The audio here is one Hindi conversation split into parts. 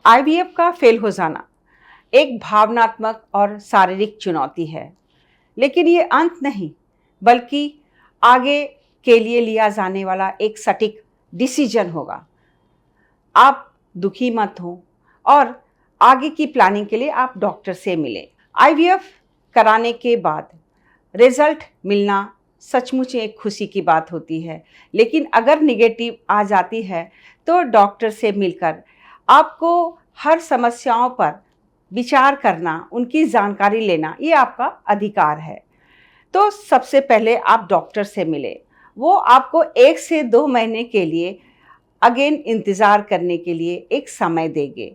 आईवीएफ का फेल हो जाना एक भावनात्मक और शारीरिक चुनौती है, लेकिन ये अंत नहीं, बल्कि आगे के लिए लिया जाने वाला एक सटीक डिसीजन होगा। आप दुखी मत हो और आगे की प्लानिंग के लिए आप डॉक्टर से मिलें। आईवीएफ कराने के बाद रिजल्ट मिलना सचमुच एक खुशी की बात होती है, लेकिन अगर निगेटिव आ जाती है तो डॉक्टर से मिलकर आपको हर समस्याओं पर विचार करना, उनकी जानकारी लेना, ये आपका अधिकार है। तो सबसे पहले आप डॉक्टर से मिले। वो आपको 1 से 2 महीने के लिए अगेन इंतज़ार करने के लिए एक समय देंगे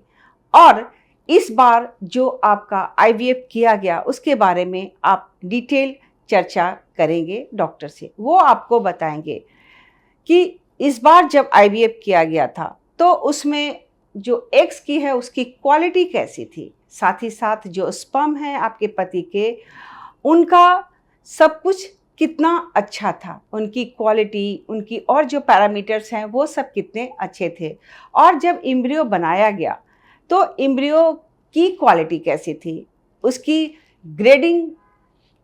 और इस बार जो आपका आईवीएफ किया गया उसके बारे में आप डिटेल चर्चा करेंगे डॉक्टर से। वो आपको बताएंगे कि इस बार जब आईवीएफ किया गया था तो उसमें जो एग्स की है उसकी क्वालिटी कैसी थी, साथ ही साथ जो स्पर्म है आपके पति के, उनका सब कुछ कितना अच्छा था, उनकी क्वालिटी, उनकी और जो पैरामीटर्स हैं वो सब कितने अच्छे थे। और जब एम्ब्रियो बनाया गया तो एम्ब्रियो की क्वालिटी कैसी थी, उसकी ग्रेडिंग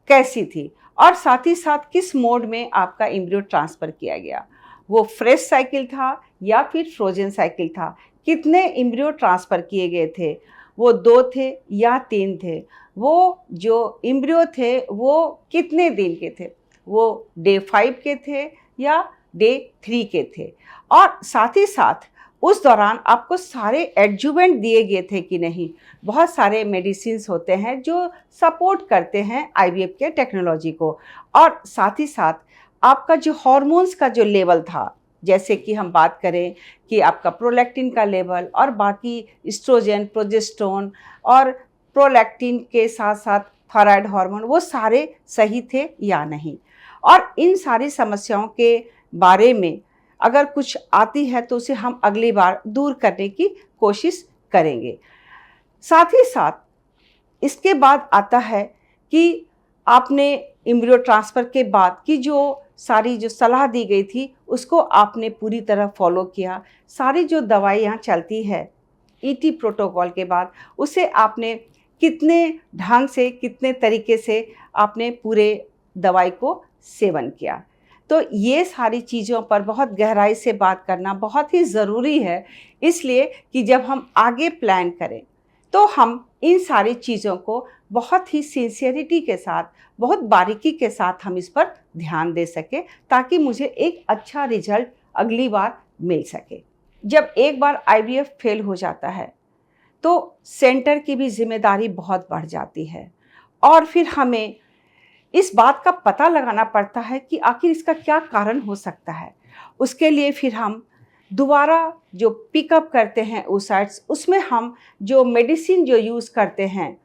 कैसी थी और साथ ही साथ किस मोड में आपका एम्ब्रियो ट्रांसफ़र किया गया, वो फ्रेश साइकिल था या फिर फ्रोजन साइकिल था, कितने एम्ब्रियो ट्रांसफ़र किए गए थे, वो 2 थे या 3 थे, वो जो एम्ब्रियो थे वो कितने दिन के थे, वो डे 5 के थे या डे 3 के थे, और साथ ही साथ उस दौरान आपको सारे एडजुवेंट दिए गए थे कि नहीं। बहुत सारे मेडिसिन्स होते हैं जो सपोर्ट करते हैं आईवीएफ के टेक्नोलॉजी को, और साथ ही साथ आपका जो हार्मोन्स का जो लेवल था, जैसे कि हम बात करें कि आपका प्रोलैक्टिन का लेवल और बाकी एस्ट्रोजन, प्रोजेस्टेरोन और प्रोलैक्टिन के साथ साथ थायराइड हार्मोन, वो सारे सही थे या नहीं। और इन सारी समस्याओं के बारे में अगर कुछ आती है तो उसे हम अगली बार दूर करने की कोशिश करेंगे। साथ ही साथ इसके बाद आता है कि आपने एम्ब्रियो ट्रांसफ़र के बाद की जो सारी जो सलाह दी गई थी उसको आपने पूरी तरह फॉलो किया। सारी जो दवाई यहाँ चलती है ईटी प्रोटोकॉल के बाद, उसे आपने कितने ढंग से, कितने तरीके से आपने पूरे दवाई को सेवन किया। तो ये सारी चीज़ों पर बहुत गहराई से बात करना बहुत ही ज़रूरी है, इसलिए कि जब हम आगे प्लान करें तो हम इन सारी चीज़ों को बहुत ही सिंसियरिटी के साथ, बहुत बारीकी के साथ हम इस पर ध्यान दे सकें, ताकि मुझे एक अच्छा रिजल्ट अगली बार मिल सके। जब एक बार आईवीएफ फेल हो जाता है तो सेंटर की भी जिम्मेदारी बहुत बढ़ जाती है और फिर हमें इस बात का पता लगाना पड़ता है कि आखिर इसका क्या कारण हो सकता है। उसके लिए फिर हम दोबारा जो पिकअप करते हैं oocytes, उसमें हम जो मेडिसिन जो यूज़ करते हैं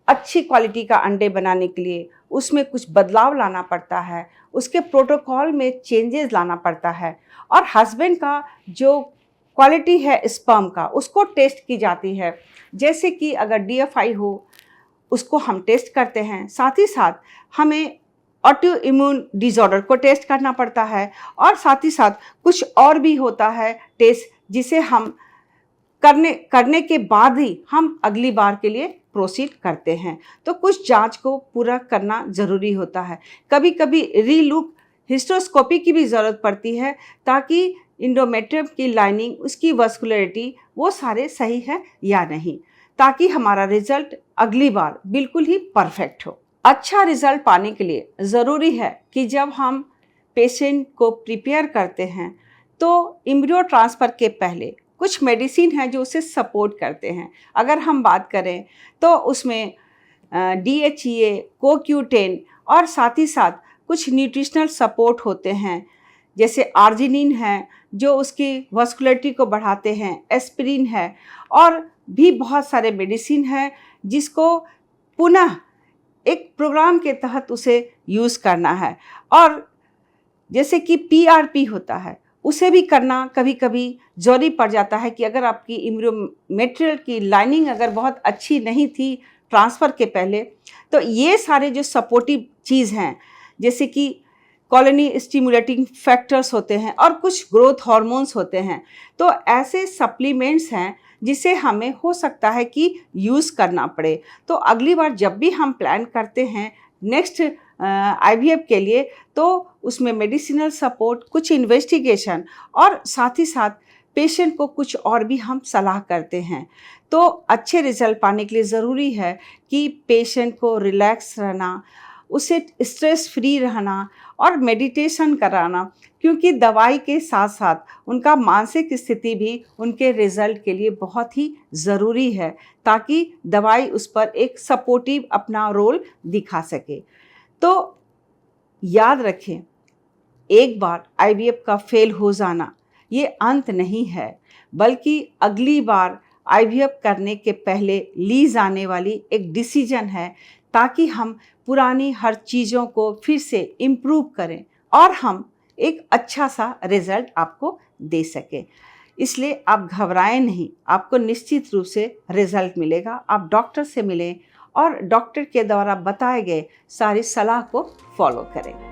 अच्छी क्वालिटी का अंडे बनाने के लिए, उसमें कुछ बदलाव लाना पड़ता है, उसके प्रोटोकॉल में चेंजेस लाना पड़ता है, और हस्बैंड का जो क्वालिटी है स्पर्म का उसको टेस्ट की जाती है। जैसे कि अगर डीएफआई हो उसको हम टेस्ट करते हैं, साथ ही साथ हमें ऑटो इम्यून डिसऑर्डर को टेस्ट करना पड़ता है, और साथ ही साथ कुछ और भी होता है टेस्ट, जिसे हम करने के बाद ही हम अगली बार के लिए प्रोसीड करते हैं। तो कुछ जांच को पूरा करना ज़रूरी होता है। कभी कभी रीलुक हिस्टोस्कोपी की भी ज़रूरत पड़ती है, ताकि इंडोमेट्रियम की लाइनिंग, उसकी वस्कुलरिटी, वो सारे सही है या नहीं, ताकि हमारा रिजल्ट अगली बार बिल्कुल ही परफेक्ट हो। अच्छा रिजल्ट पाने के लिए ज़रूरी है कि जब हम पेशेंट को प्रिपेयर करते हैं तो एम्ब्रियो ट्रांसफ़र के पहले कुछ मेडिसिन है जो उसे सपोर्ट करते हैं। अगर हम बात करें तो उसमें DHEA, CoQ10 और साथ ही साथ कुछ न्यूट्रिशनल सपोर्ट होते हैं, जैसे आर्जिनिन है जो उसकी वस्कुलरिटी को बढ़ाते हैं, एस्पिरिन है, और भी बहुत सारे मेडिसिन हैं जिसको पुनः एक प्रोग्राम के तहत उसे यूज़ करना है। और जैसे कि PRP होता है, उसे भी करना कभी कभी ज़रूरी पड़ जाता है कि अगर आपकी एम्ब्रियो मटेरियल की लाइनिंग अगर बहुत अच्छी नहीं थी ट्रांसफ़र के पहले, तो ये सारे जो सपोर्टिव चीज़ हैं, जैसे कि कॉलोनी स्टिमुलेटिंग फैक्टर्स होते हैं और कुछ ग्रोथ हार्मोन्स होते हैं। तो ऐसे सप्लीमेंट्स हैं जिसे हमें हो सकता है कि यूज़ करना पड़े। तो अगली बार जब भी हम प्लान करते हैं नेक्स्ट आईवीएफ के लिए, तो उसमें मेडिसिनल सपोर्ट, कुछ इन्वेस्टिगेशन और साथ ही साथ पेशेंट को कुछ और भी हम सलाह करते हैं। तो अच्छे रिजल्ट पाने के लिए ज़रूरी है कि पेशेंट को रिलैक्स रहना, उसे स्ट्रेस फ्री रहना और मेडिटेशन कराना, क्योंकि दवाई के साथ साथ उनका मानसिक स्थिति भी उनके रिजल्ट के लिए बहुत ही ज़रूरी है, ताकि दवाई उस पर एक सपोर्टिव अपना रोल दिखा सके। तो याद रखें, एक बार आईवीएफ का फेल हो जाना ये अंत नहीं है, बल्कि अगली बार आईवीएफ करने के पहले ली जाने वाली एक डिसीजन है, ताकि हम पुरानी हर चीज़ों को फिर से इम्प्रूव करें और हम एक अच्छा सा रिज़ल्ट आपको दे सकें। इसलिए आप घबराएं नहीं, आपको निश्चित रूप से रिज़ल्ट मिलेगा। आप डॉक्टर से मिलें और डॉक्टर के द्वारा बताए गए सारी सलाह को फॉलो करें।